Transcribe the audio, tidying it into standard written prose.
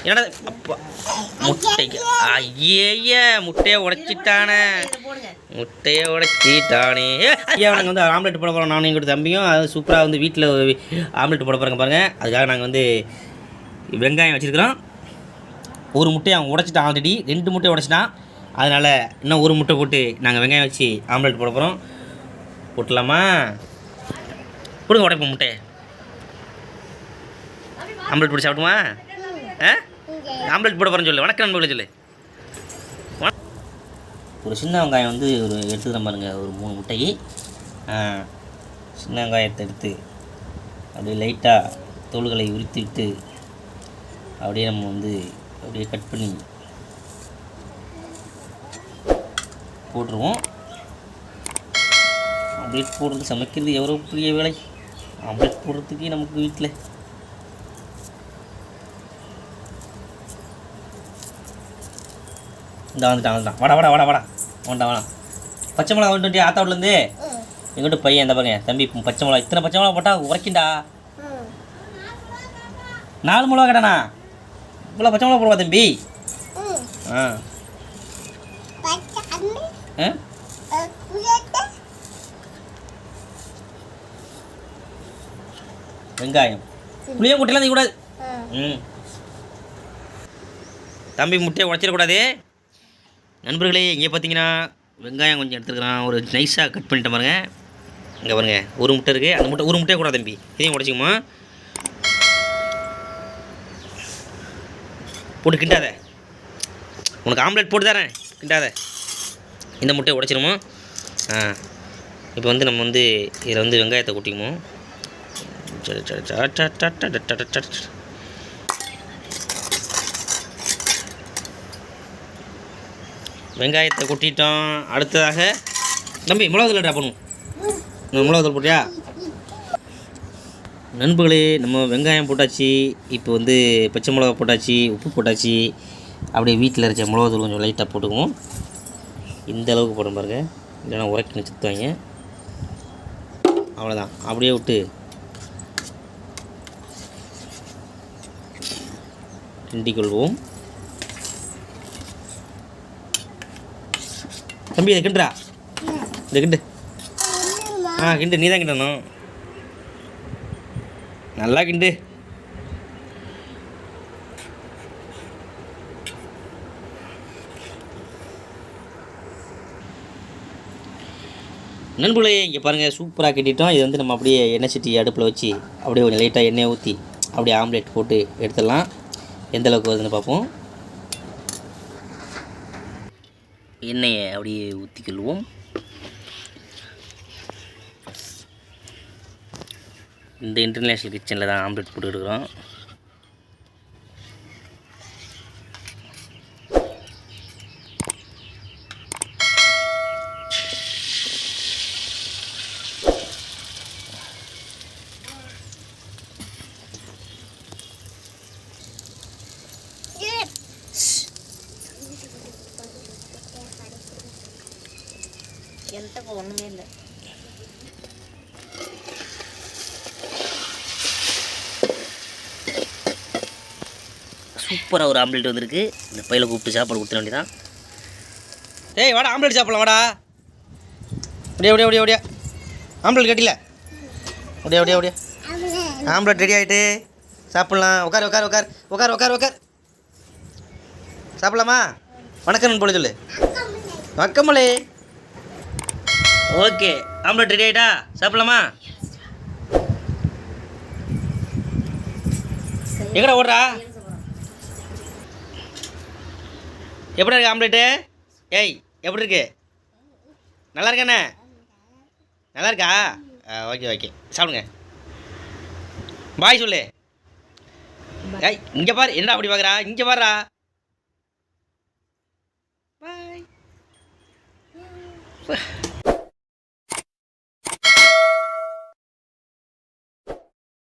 என்னடா அப்பா முட்டைக்கு ஐயே முட்டையை உடைச்சிட்டானே முட்டையை உடைச்சிட்டானே. ஐயா நாங்கள் வந்து ஆம்லெட் போட போகிறோம். நானும் எங்கிட்ட தம்பியும் அது சூப்பராக வந்து வீட்டில் ஆம்லெட் போட போகிறாங்க பாருங்கள். அதுக்காக நாங்கள் வந்து வெங்காயம் வச்சுருக்கிறோம். ஒரு முட்டையை அவன் உடைச்சிட்டான், ஆல்ரெடி 2 முட்டையை உடைச்சிட்டான். அதனால் இன்னும் ஒரு முட்டை போட்டு நாங்கள் வெங்காயம் வச்சு ஆம்லெட் போட போகிறோம். போட்டலாமா? கொடுங்க உடைப்போம் முட்டையை. ஆம்லெட் போட்டு சாப்பிடுமா? ஆம்லெட் போட போகிறேன்னு சொல்லு. வணக்கம் நண்பர்களே சொல்லு. ஒரு சின்ன வெங்காயம் வந்து ஒரு எடுத்துக்கிறேன் பாருங்கள். ஒரு 3 முட்டை சின்ன வெங்காயத்தை எடுத்து அப்படியே லைட்டாக தோள்களை உரித்துவிட்டு அப்படியே நம்ம வந்து அப்படியே கட் பண்ணி போட்டுருவோம். ஆம்லெட் போடுறது சமைக்கிறது எவ்வளோ பெரிய வேலை. ஆம்லெட் போடுறதுக்கு நமக்கு வீட்டில் இந்த வந்துட்டான். வாடா வாடா வாடா வாடா வேண்டாம் வேணாம். பச்சை மிளகா வந்துட்டு ஆத்தா வீட்லேருந்து எங்கிட்ட பையன் இந்த பாருங்க தம்பி. பச்சை மிளகா இத்தனை பச்சை மிளகா போட்டால் உரைக்கிண்டா. 4 மிளகா கேட்டானா? இவ்வளோ பச்சை மிளகா போடுவா தம்பி. வெங்காயம் புளியும் குட்டிலாம் கூடாது. தம்பி முட்டையை உடைச்சிடக்கூடாது. நண்பர்களே இங்கே பார்த்தீங்கன்னா வெங்காயம் கொஞ்சம் எடுத்துருக்குறான். ஒரு நைஸாக கட் பண்ணிட்டு பாருங்க. இங்கே பாருங்க ஒரு முட்டை இருக்குது. அந்த முட்டை ஒரு முட்டையை கூட தம்பி இதையும் உடைச்சிக்குமா. போட்டு கிண்டாத. உனக்கு ஆம்லெட் போட்டு தரேன் கிண்டாத. இந்த முட்டையை உடைச்சிருமோ. இப்போ வந்து நம்ம வந்து இதில் வந்து வெங்காயத்தை கொட்டிக்குமோ. வெங்காயத்தை கொட்டிட்டோம். அடுத்ததாக தம்பி மிளகாத்தூள் ட்ரா பண்ணுவோம். மிளகாத்தூள் போட்டியா? நண்பர்களே நம்ம வெங்காயம் போட்டாச்சு. இப்போ வந்து பச்சை மிளகா போட்டாச்சு, உப்பு போட்டாச்சு. அப்படியே வீட்டில் இருக்க மிளகாத்தூள் கொஞ்சம் லைட்டாக போட்டுக்குவோம். இந்த அளவுக்கு போட பாருங்க, இல்லைன்னா உரைக்கணும் சுற்றுவாங்க. அவ்வளோதான். அப்படியே விட்டு கிண்டிக் கொள்வோம். தம்பி இதை கிண்டுறா. இதை கிண்டு. கிண்டு. நீ தான் கிண்டணும். நல்லா கிண்டு. நண்பர்களே இங்கே பாருங்கள் சூப்பராக கிண்டிட்டோம். இது வந்து நம்ம அப்படியே எண்ணெய் சட்டி அடுப்பில் வச்சு அப்படியே கொஞ்சம் லைட்டாக எண்ணெயை ஊற்றி அப்படியே ஆம்லெட் போட்டு எடுத்துடலாம். எந்த அளவுக்கு வருதுன்னு பார்ப்போம். எண்ணெயை அப்படியே ஊற்றிக்கொள்வோம். இந்த இன்டர்நேஷ்னல் கிச்சனில் தான் ஆம்லெட் போட்டு எடுக்கிறோம். என்கிட்ட ஒன்றுமே இல்லை. சூப்பராக ஒரு ஆம்லெட் வந்திருக்கு. இந்த பையில கூப்பிட்டு சாப்பாடு கொடுத்துட வேண்டியதான். ஏய் வாடா ஆம்லெட் சாப்பிடலாம் வாடா. அப்படியே அப்படியே அப்படியே அப்படியே ஆம்லெட் கட்டில அப்படியே அப்படியே அப்படியே ஆம்லெட் ரெடி ஆகிட்டு சாப்பிட்லாம். உட்கார் உட்கார் உட்கார் உட்கார் உட்கார் உட்கார் சாப்பிட்லாமா? வணக்கம் போல சொல்லு. வணக்கமலே. ஓகே ஆம்லெட் ரெடி ஆகிட்டா சாப்பிட்லாமா? எங்கடா ஓடுறா? எப்படி இருக்கு ஆம்லெட்டு? ஏய் எப்படி இருக்கு? நல்லா இருக்காண்ணே? நல்லா இருக்கா? ஓகே ஓகே சாப்பிடுங்க. பாய் சொல்லு. ஏய் இங்கே பாரு. என்னடா அப்படி பார்க்குறா? இங்கே பாருடா. பாய்.